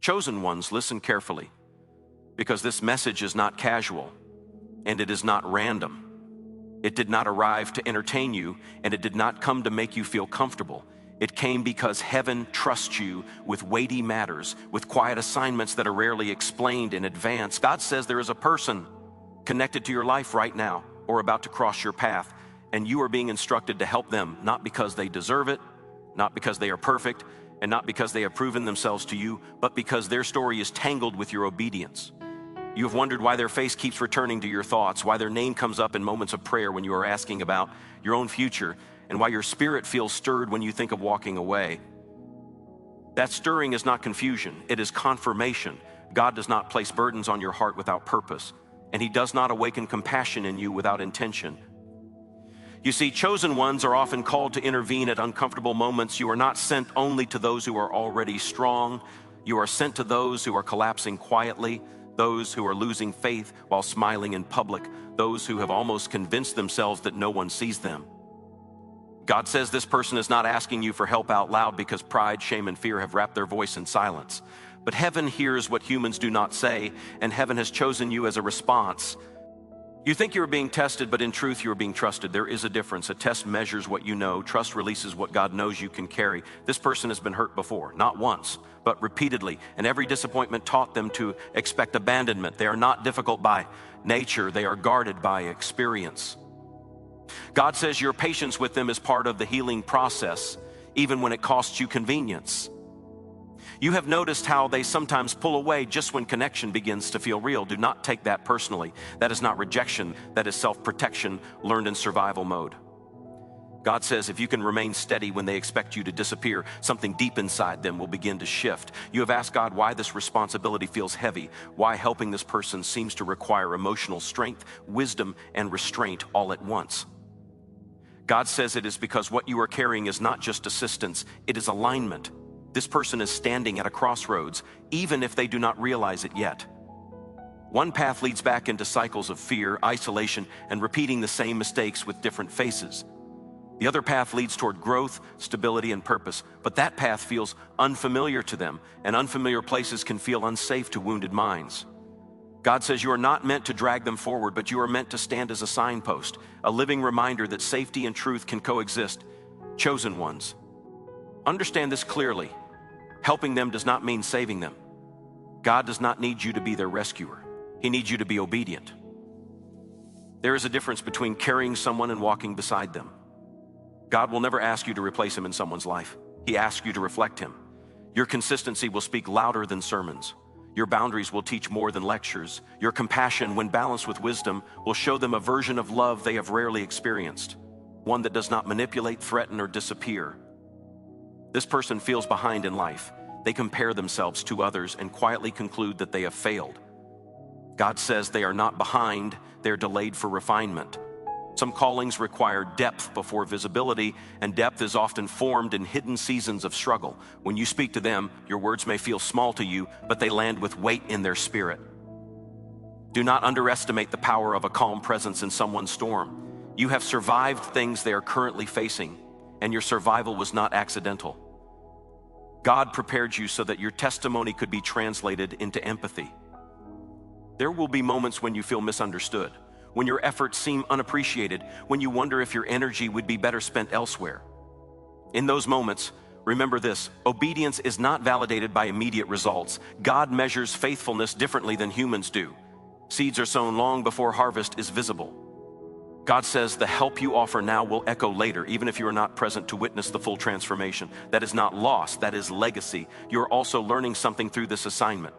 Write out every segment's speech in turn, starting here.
Chosen ones, listen carefully, because this message is not casual and it is not random. It did not arrive to entertain you, and it did not come to make you feel comfortable. It came because heaven trusts you with weighty matters, with quiet assignments that are rarely explained in advance. God says there is a person connected to your life right now or about to cross your path, and you are being instructed to help them, not because they deserve it, not because they are perfect, and not because they have proven themselves to you, but because their story is tangled with your obedience. You have wondered why their face keeps returning to your thoughts, why their name comes up in moments of prayer when you are asking about your own future, and why your spirit feels stirred when you think of walking away. That stirring is not confusion, it is confirmation. God does not place burdens on your heart without purpose, and He does not awaken compassion in you without intention. You see, chosen ones are often called to intervene at uncomfortable moments. You are not sent only to those who are already strong. You are sent to those who are collapsing quietly, those who are losing faith while smiling in public, those who have almost convinced themselves that no one sees them. God says this person is not asking you for help out loud because pride, shame, and fear have wrapped their voice in silence. But heaven hears what humans do not say, and heaven has chosen you as a response. You think you are being tested, but in truth you are being trusted. There is a difference. A test measures what you know. Trust releases what God knows you can carry. This person has been hurt before, not once, but repeatedly, and every disappointment taught them to expect abandonment. They are not difficult by nature. They are guarded by experience. God says your patience with them is part of the healing process, even when it costs you convenience. You have noticed how they sometimes pull away just when connection begins to feel real. Do not take that personally. That is not rejection. That is self-protection learned in survival mode. God says if you can remain steady when they expect you to disappear, something deep inside them will begin to shift. You have asked God why this responsibility feels heavy, why helping this person seems to require emotional strength, wisdom, and restraint all at once. God says it is because what you are carrying is not just assistance, it is alignment. This person is standing at a crossroads, even if they do not realize it yet. One path leads back into cycles of fear, isolation, and repeating the same mistakes with different faces. The other path leads toward growth, stability, and purpose, but that path feels unfamiliar to them, and unfamiliar places can feel unsafe to wounded minds. God says you are not meant to drag them forward, but you are meant to stand as a signpost, a living reminder that safety and truth can coexist. Chosen ones, understand this clearly. Helping them does not mean saving them. God does not need you to be their rescuer. He needs you to be obedient. There is a difference between carrying someone and walking beside them. God will never ask you to replace Him in someone's life. He asks you to reflect Him. Your consistency will speak louder than sermons. Your boundaries will teach more than lectures. Your compassion, when balanced with wisdom, will show them a version of love they have rarely experienced, one that does not manipulate, threaten, or disappear. This person feels behind in life. They compare themselves to others and quietly conclude that they have failed. God says they are not behind, they're delayed for refinement. Some callings require depth before visibility, and depth is often formed in hidden seasons of struggle. When you speak to them, your words may feel small to you, but they land with weight in their spirit. Do not underestimate the power of a calm presence in someone's storm. You have survived things they are currently facing, and your survival was not accidental. God prepared you so that your testimony could be translated into empathy. There will be moments when you feel misunderstood, when your efforts seem unappreciated, when you wonder if your energy would be better spent elsewhere. In those moments, remember this: obedience is not validated by immediate results. God measures faithfulness differently than humans do. Seeds are sown long before harvest is visible. God says the help you offer now will echo later, even if you are not present to witness the full transformation. That is not loss, that is legacy. You are also learning something through this assignment.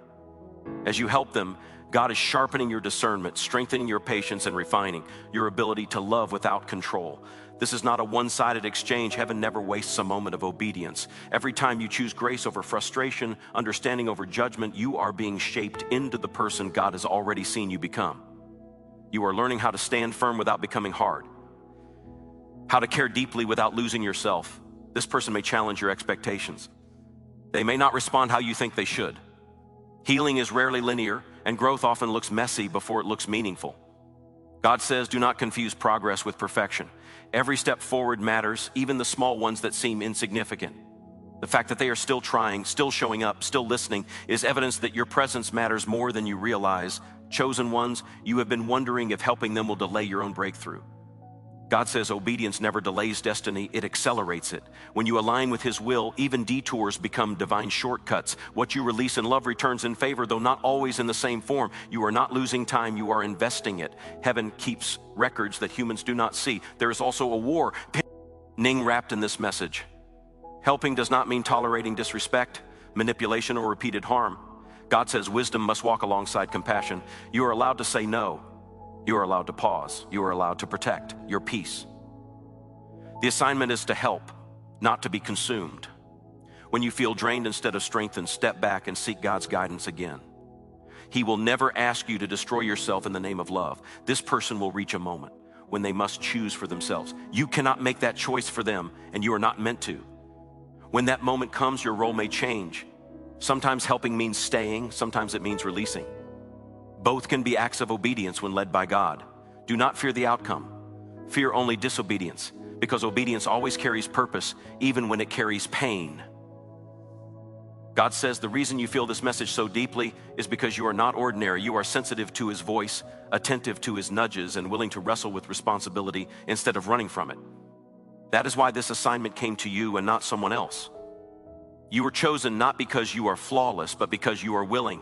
As you help them, God is sharpening your discernment, strengthening your patience, and refining your ability to love without control. This is not a one-sided exchange. Heaven never wastes a moment of obedience. Every time you choose grace over frustration, understanding over judgment, you are being shaped into the person God has already seen you become. You are learning how to stand firm without becoming hard, how to care deeply without losing yourself. This person may challenge your expectations. They may not respond how you think they should. Healing is rarely linear, and growth often looks messy before it looks meaningful. God says, do not confuse progress with perfection. Every step forward matters, even the small ones that seem insignificant. The fact that they are still trying, still showing up, still listening is evidence that your presence matters more than you realize. Chosen ones, you have been wondering if helping them will delay your own breakthrough. God says obedience never delays destiny, it accelerates it. When you align with His will, even detours become divine shortcuts. What you release in love returns in favor, though not always in the same form. You are not losing time, you are investing it. Heaven keeps records that humans do not see. There is also a war wrapped in this message. Helping does not mean tolerating disrespect, manipulation, or repeated harm. God says wisdom must walk alongside compassion. You are allowed to say no. You are allowed to pause. You are allowed to protect your peace. The assignment is to help, not to be consumed. When you feel drained instead of strengthened, step back and seek God's guidance again. He will never ask you to destroy yourself in the name of love. This person will reach a moment when they must choose for themselves. You cannot make that choice for them, and you are not meant to. When that moment comes, your role may change. Sometimes helping means staying, sometimes it means releasing. Both can be acts of obedience when led by God. Do not fear the outcome. Fear only disobedience, because obedience always carries purpose, even when it carries pain. God says the reason you feel this message so deeply is because you are not ordinary. You are sensitive to His voice, attentive to His nudges, and willing to wrestle with responsibility instead of running from it. That is why this assignment came to you and not someone else. You were chosen not because you are flawless, but because you are willing.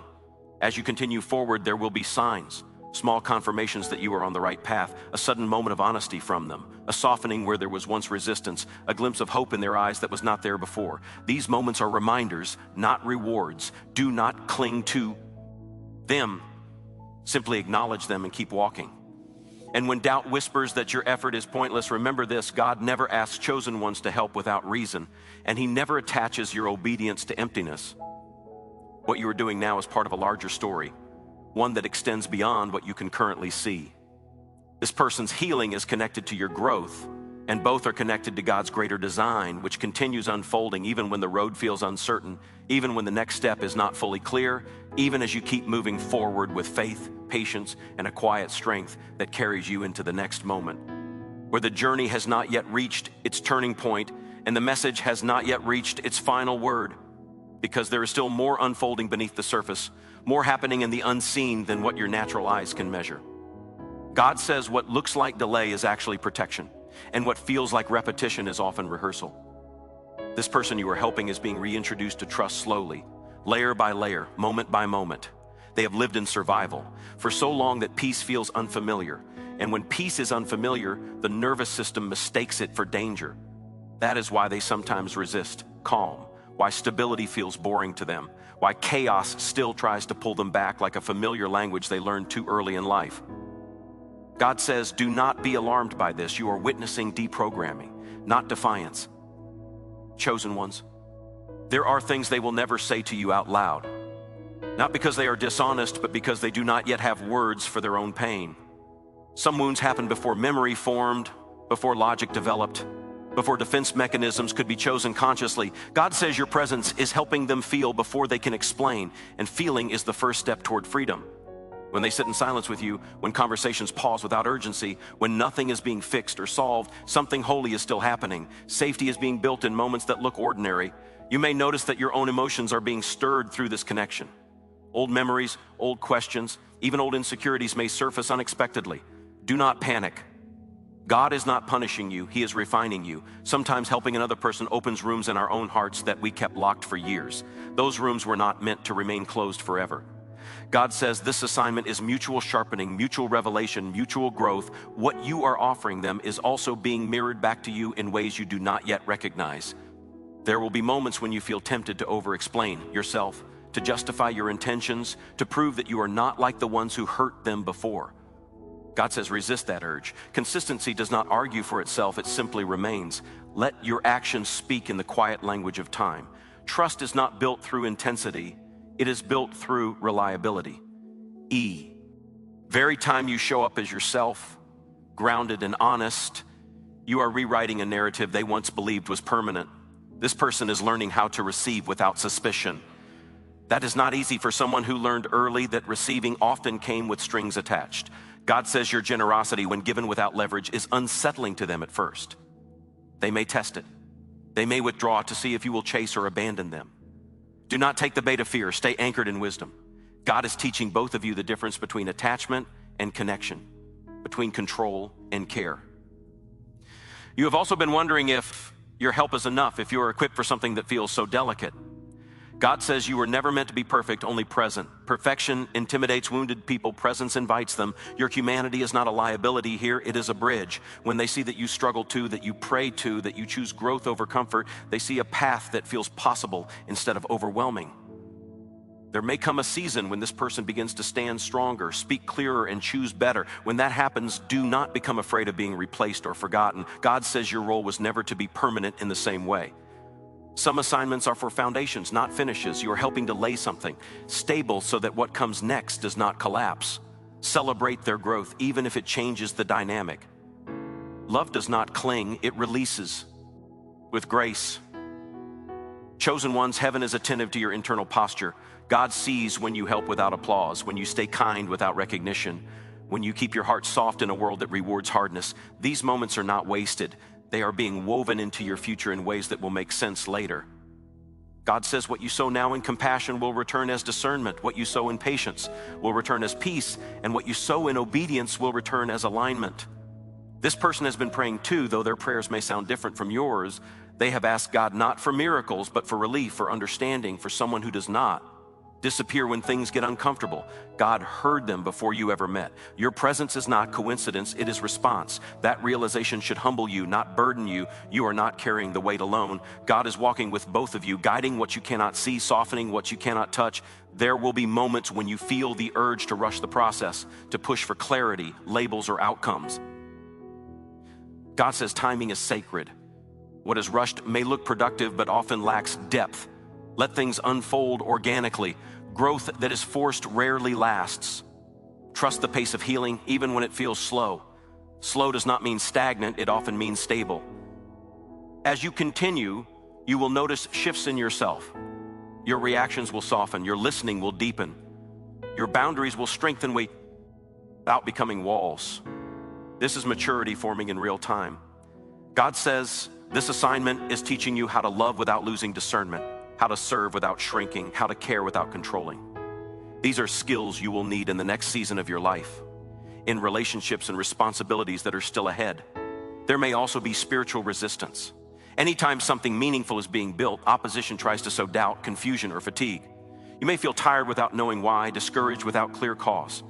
As you continue forward, there will be signs, small confirmations that you are on the right path, a sudden moment of honesty from them, a softening where there was once resistance, a glimpse of hope in their eyes that was not there before. These moments are reminders, not rewards. Do not cling to them. Simply acknowledge them and keep walking. And when doubt whispers that your effort is pointless, remember this: God never asks chosen ones to help without reason, and He never attaches your obedience to emptiness. What you are doing now is part of a larger story, one that extends beyond what you can currently see. This person's healing is connected to your growth, and both are connected to God's greater design, which continues unfolding even when the road feels uncertain, even when the next step is not fully clear, even as you keep moving forward with faith, patience, and a quiet strength that carries you into the next moment, where the journey has not yet reached its turning point and the message has not yet reached its final word, because there is still more unfolding beneath the surface, more happening in the unseen than what your natural eyes can measure. God says what looks like delay is actually protection, and what feels like repetition is often rehearsal. This person you are helping is being reintroduced to trust slowly, layer by layer, moment by moment. They have lived in survival for so long that peace feels unfamiliar. And when peace is unfamiliar, the nervous system mistakes it for danger. That is why they sometimes resist calm, why stability feels boring to them, why chaos still tries to pull them back like a familiar language they learned too early in life. God says, do not be alarmed by this. You are witnessing deprogramming, not defiance. Chosen ones, there are things they will never say to you out loud. Not because they are dishonest, but because they do not yet have words for their own pain. Some wounds happened before memory formed, before logic developed, before defense mechanisms could be chosen consciously. God says your presence is helping them feel before they can explain, and feeling is the first step toward freedom. When they sit in silence with you, when conversations pause without urgency, when nothing is being fixed or solved, something holy is still happening. Safety is being built in moments that look ordinary. You may notice that your own emotions are being stirred through this connection. Old memories, old questions, even old insecurities may surface unexpectedly. Do not panic. God is not punishing you, He is refining you. Sometimes helping another person opens rooms in our own hearts that we kept locked for years. Those rooms were not meant to remain closed forever. God says this assignment is mutual sharpening, mutual revelation, mutual growth. What you are offering them is also being mirrored back to you in ways you do not yet recognize. There will be moments when you feel tempted to over-explain yourself, to justify your intentions, to prove that you are not like the ones who hurt them before. God says resist that urge. Consistency does not argue for itself, it simply remains. Let your actions speak in the quiet language of time. Trust is not built through intensity, it is built through reliability. Very time you show up as yourself, grounded and honest, you are rewriting a narrative they once believed was permanent. This person is learning how to receive without suspicion. That is not easy for someone who learned early that receiving often came with strings attached. God says your generosity, when given without leverage, is unsettling to them at first. They may test it. They may withdraw to see if you will chase or abandon them. Do not take the bait of fear. Stay anchored in wisdom. God is teaching both of you the difference between attachment and connection, between control and care. You have also been wondering if your help is enough, if you are equipped for something that feels so delicate. God says you were never meant to be perfect, only present. Perfection intimidates wounded people. Presence invites them. Your humanity is not a liability here. It is a bridge. When they see that you struggle too, that you pray too, that you choose growth over comfort, they see a path that feels possible instead of overwhelming. There may come a season when this person begins to stand stronger, speak clearer, and choose better. When that happens, do not become afraid of being replaced or forgotten. God says your role was never to be permanent in the same way. Some assignments are for foundations, not finishes. You are helping to lay something stable so that what comes next does not collapse. Celebrate their growth, even if it changes the dynamic. Love does not cling, it releases with grace. Chosen ones, heaven is attentive to your internal posture. God sees when you help without applause, when you stay kind without recognition, when you keep your heart soft in a world that rewards hardness. These moments are not wasted. They are being woven into your future in ways that will make sense later. God says what you sow now in compassion will return as discernment. What you sow in patience will return as peace. And what you sow in obedience will return as alignment. This person has been praying too, though their prayers may sound different from yours. They have asked God not for miracles, but for relief, for understanding, for someone who does not disappear when things get uncomfortable. God heard them before you ever met. Your presence is not coincidence, it is response. That realization should humble you, not burden you. You are not carrying the weight alone. God is walking with both of you, guiding what you cannot see, softening what you cannot touch. There will be moments when you feel the urge to rush the process, to push for clarity, labels, or outcomes. God says timing is sacred. What is rushed may look productive, but often lacks depth. Let things unfold organically. Growth that is forced rarely lasts. Trust the pace of healing, even when it feels slow. Slow does not mean stagnant, it often means stable. As you continue, you will notice shifts in yourself. Your reactions will soften, your listening will deepen. Your boundaries will strengthen without becoming walls. This is maturity forming in real time. God says this assignment is teaching you how to love without losing discernment, how to serve without shrinking, how to care without controlling. These are skills you will need in the next season of your life, in relationships and responsibilities that are still ahead. There may also be spiritual resistance. Anytime something meaningful is being built, opposition tries to sow doubt, confusion, or fatigue. You may feel tired without knowing why, discouraged without clear cause.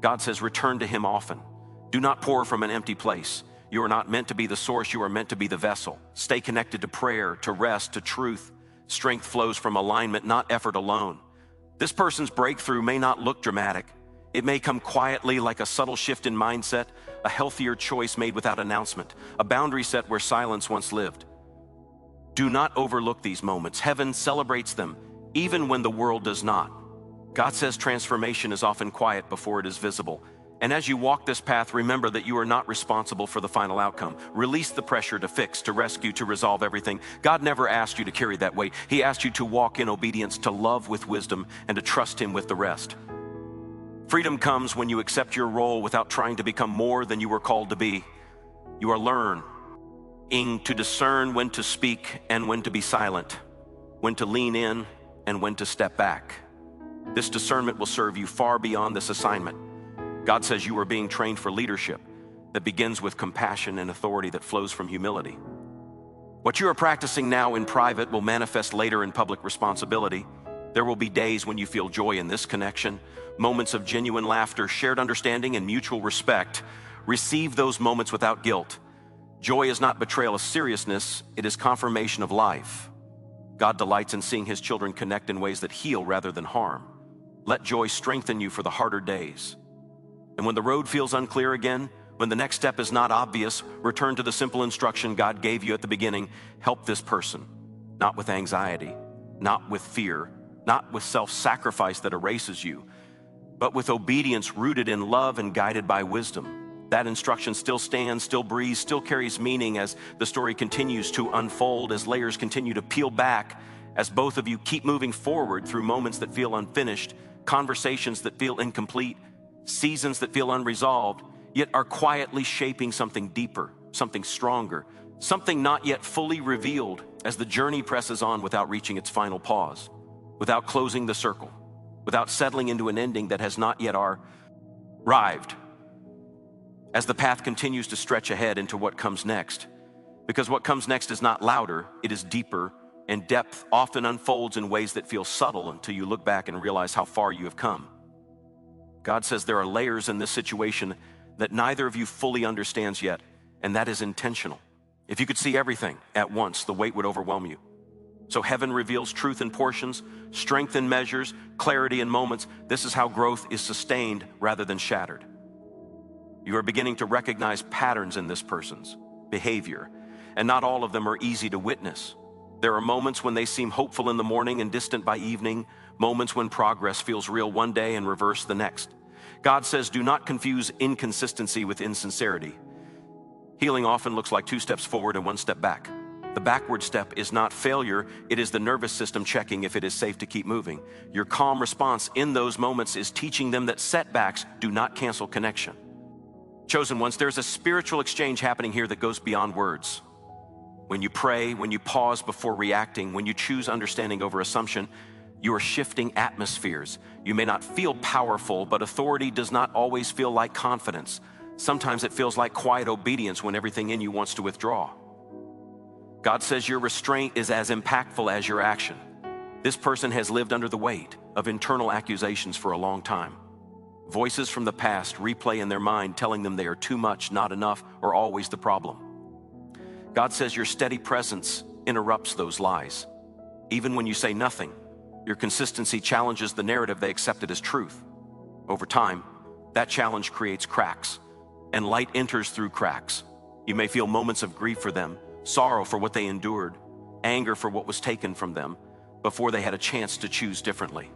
God says, return to Him often. Do not pour from an empty place. You are not meant to be the source, you are meant to be the vessel. Stay connected to prayer, to rest, to truth. Strength flows from alignment, not effort alone. This person's breakthrough may not look dramatic. It may come quietly, like a subtle shift in mindset, a healthier choice made without announcement, a boundary set where silence once lived. Do not overlook these moments. Heaven celebrates them, even when the world does not. God says transformation is often quiet before it is visible. And as you walk this path, remember that you are not responsible for the final outcome. Release the pressure to fix, to rescue, to resolve everything. God never asked you to carry that weight. He asked you to walk in obedience, to love with wisdom, and to trust Him with the rest. Freedom comes when you accept your role without trying to become more than you were called to be. You are learning to discern when to speak and when to be silent, when to lean in and when to step back. This discernment will serve you far beyond this assignment. God says you are being trained for leadership that begins with compassion and authority that flows from humility. What you are practicing now in private will manifest later in public responsibility. There will be days when you feel joy in this connection, moments of genuine laughter, shared understanding, and mutual respect. Receive those moments without guilt. Joy is not betrayal of seriousness, it is confirmation of life. God delights in seeing His children connect in ways that heal rather than harm. Let joy strengthen you for the harder days. And when the road feels unclear again, when the next step is not obvious, return to the simple instruction God gave you at the beginning. Help this person, not with anxiety, not with fear, not with self-sacrifice that erases you, but with obedience rooted in love and guided by wisdom. That instruction still stands, still breathes, still carries meaning as the story continues to unfold, as layers continue to peel back, as both of you keep moving forward through moments that feel unfinished, conversations that feel incomplete, seasons that feel unresolved, yet are quietly shaping something deeper, something stronger, something not yet fully revealed. as the journey presses on without reaching its final pause, without closing the circle, without settling into an ending that has not yet arrived, as the path continues to stretch ahead into what comes next. Because what comes next is not louder, it is deeper, and depth often unfolds in ways that feel subtle until you look back and realize how far you have come. God says there are layers in this situation that neither of you fully understands yet, and that is intentional. If you could see everything at once, the weight would overwhelm you. So heaven reveals truth in portions, strength in measures, clarity in moments. This is how growth is sustained rather than shattered. You are beginning to recognize patterns in this person's behavior, and not all of them are easy to witness. There are moments when they seem hopeful in the morning and distant by evening, moments when progress feels real one day and reverse the next. God says, do not confuse inconsistency with insincerity. Healing often looks like 2 steps forward and 1 step back. The backward step is not failure, it is the nervous system checking if it is safe to keep moving. Your calm response in those moments is teaching them that setbacks do not cancel connection. Chosen ones, there's a spiritual exchange happening here that goes beyond words. When you pray, when you pause before reacting, when you choose understanding over assumption, you are shifting atmospheres. You may not feel powerful, but authority does not always feel like confidence. Sometimes it feels like quiet obedience when everything in you wants to withdraw. God says your restraint is as impactful as your action. This person has lived under the weight of internal accusations for a long time. Voices from the past replay in their mind telling them they are too much, not enough, or always the problem. God says your steady presence interrupts those lies. Even when you say nothing, your consistency challenges the narrative they accepted as truth. Over time, that challenge creates cracks, and light enters through cracks. You may feel moments of grief for them, sorrow for what they endured, anger for what was taken from them before they had a chance to choose differently.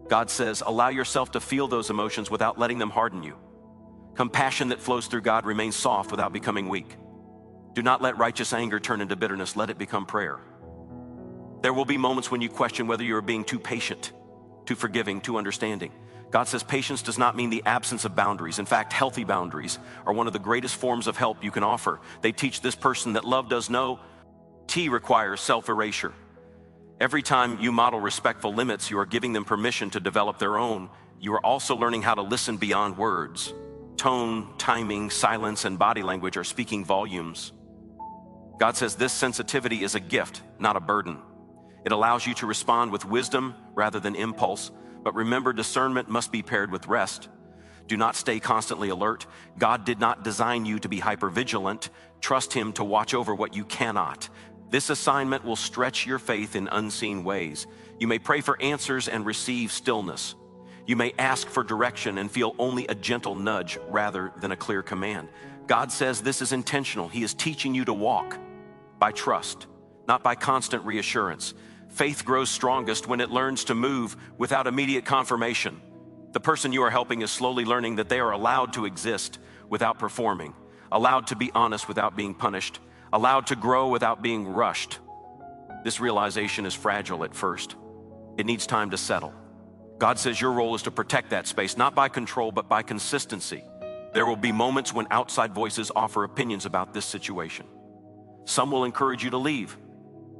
God says, allow yourself to feel those emotions without letting them harden you. Compassion that flows through God remains soft without becoming weak. Do not let righteous anger turn into bitterness. Let it become prayer. There will be moments when you question whether you are being too patient, too forgiving, too understanding. God says patience does not mean the absence of boundaries. In fact, healthy boundaries are one of the greatest forms of help you can offer. They teach this person that love does no requires self-erasure. Every time you model respectful limits, you are giving them permission to develop their own. You are also learning how to listen beyond words. Tone, timing, silence, and body language are speaking volumes. God says this sensitivity is a gift, not a burden. It allows you to respond with wisdom rather than impulse. But remember, discernment must be paired with rest. Do not stay constantly alert. God did not design you to be hypervigilant. Trust Him to watch over what you cannot. This assignment will stretch your faith in unseen ways. You may pray for answers and receive stillness. You may ask for direction and feel only a gentle nudge rather than a clear command. God says this is intentional. He is teaching you to walk by trust, not by constant reassurance. Faith grows strongest when it learns to move without immediate confirmation. The person you are helping is slowly learning that they are allowed to exist without performing, allowed to be honest without being punished, allowed to grow without being rushed. This realization is fragile at first. It needs time to settle. God says your role is to protect that space, not by control, but by consistency. There will be moments when outside voices offer opinions about this situation. Some will encourage you to leave.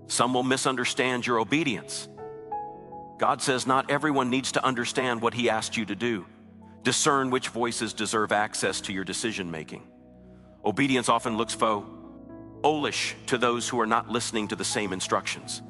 Some will misunderstand your obedience. God says not everyone needs to understand what He asked you to do. Discern which voices deserve access to your decision making. Obedience often looks foolish to those who are not listening to the same instructions.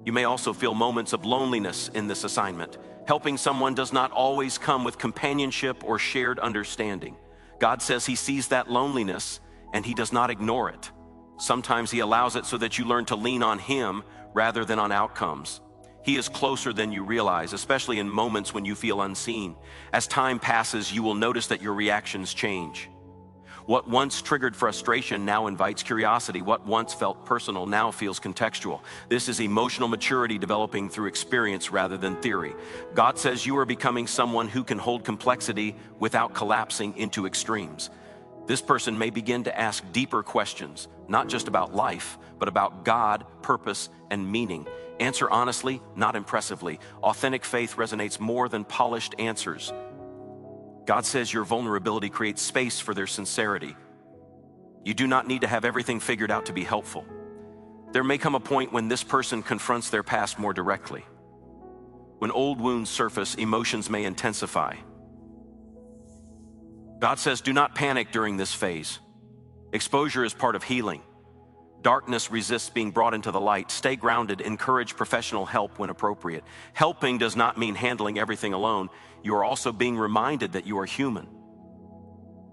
You may also feel moments of loneliness in this assignment. Helping someone does not always come with companionship or shared understanding. God says He sees that loneliness and He does not ignore it. Sometimes He allows it so that you learn to lean on Him rather than on outcomes. He is closer than you realize, especially in moments when you feel unseen. As time passes, you will notice that your reactions change. What once triggered frustration now invites curiosity. What once felt personal now feels contextual. This is emotional maturity developing through experience rather than theory. God says you are becoming someone who can hold complexity without collapsing into extremes. This person may begin to ask deeper questions, not just about life, but about God, purpose, and meaning. Answer honestly, not impressively. Authentic faith resonates more than polished answers. God says your vulnerability creates space for their sincerity. You do not need to have everything figured out to be helpful. There may come a point when this person confronts their past more directly. When old wounds surface, emotions may intensify. God says, do not panic during this phase. Exposure is part of healing. Darkness resists being brought into the light. Stay grounded. Encourage professional help when appropriate. Helping does not mean handling everything alone. You are also being reminded that you are human.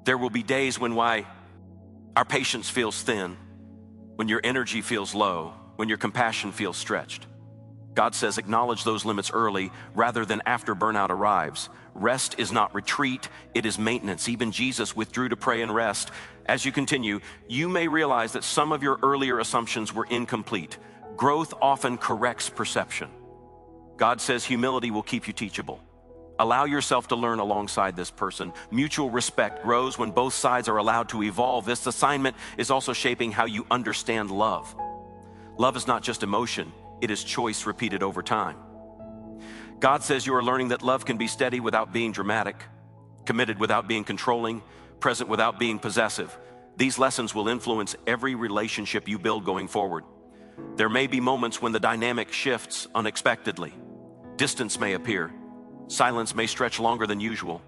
There will be days when our patience feels thin, when your energy feels low, when your compassion feels stretched. God says acknowledge those limits early rather than after burnout arrives. Rest is not retreat, it is maintenance. Even Jesus withdrew to pray and rest. As you continue, you may realize that some of your earlier assumptions were incomplete. Growth often corrects perception. God says humility will keep you teachable. Allow yourself to learn alongside this person. Mutual respect grows when both sides are allowed to evolve. This assignment is also shaping how you understand love. Love is not just emotion, it is choice repeated over time. God says you are learning that love can be steady without being dramatic, committed without being controlling, present without being possessive. These lessons will influence every relationship you build going forward. There may be moments when the dynamic shifts unexpectedly. Distance may appear. Silence may stretch longer than usual.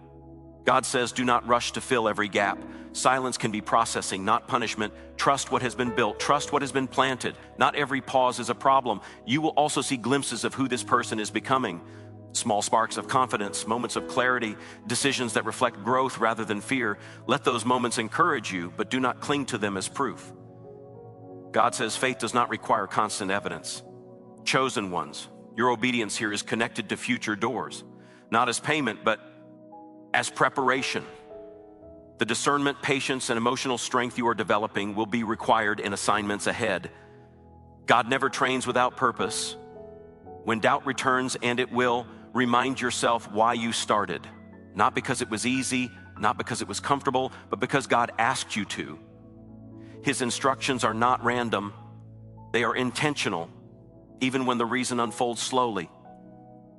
God says, do not rush to fill every gap. Silence can be processing, not punishment. Trust what has been built. Trust what has been planted. Not every pause is a problem. You will also see glimpses of who this person is becoming. Small sparks of confidence, moments of clarity, decisions that reflect growth rather than fear. Let those moments encourage you, but do not cling to them as proof. God says faith does not require constant evidence. Chosen ones, your obedience here is connected to future doors, not as payment, but as preparation. The discernment, patience, and emotional strength you are developing will be required in assignments ahead. God never trains without purpose. When doubt returns, and it will, remind yourself why you started. Not because it was easy, not because it was comfortable, but because God asked you to. His instructions are not random. They are intentional, even when the reason unfolds slowly.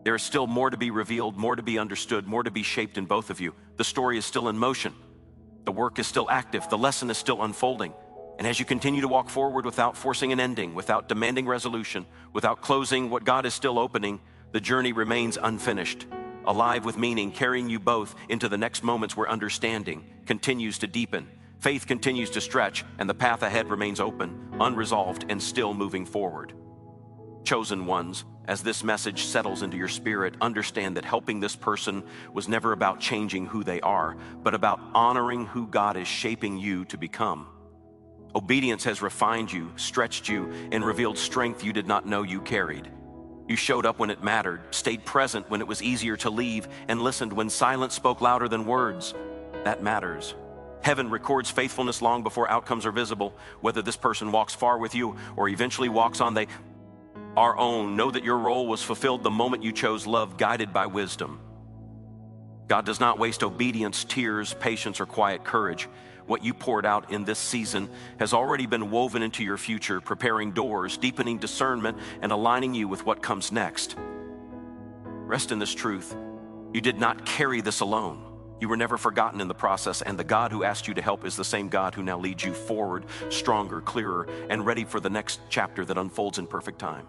There is still more to be revealed, more to be understood, more to be shaped in both of you. The story is still in motion. The work is still active. The lesson is still unfolding. And as you continue to walk forward without forcing an ending, without demanding resolution, without closing what God is still opening, the journey remains unfinished, alive with meaning, carrying you both into the next moments where understanding continues to deepen, faith continues to stretch, and the path ahead remains open, unresolved, and still moving forward. Chosen ones, as this message settles into your spirit, understand that helping this person was never about changing who they are, but about honoring who God is shaping you to become. Obedience has refined you, stretched you, and revealed strength you did not know you carried. You showed up when it mattered, stayed present when it was easier to leave, and listened when silence spoke louder than words. That matters. Heaven records faithfulness long before outcomes are visible. Whether this person walks far with you or eventually walks on our own, know that your role was fulfilled the moment you chose love, guided by wisdom. God does not waste obedience, tears, patience, or quiet courage. What you poured out in this season has already been woven into your future, preparing doors, deepening discernment, and aligning you with what comes next. Rest in this truth. You did not carry this alone. You were never forgotten in the process, and the God who asked you to help is the same God who now leads you forward, stronger, clearer, and ready for the next chapter that unfolds in perfect time.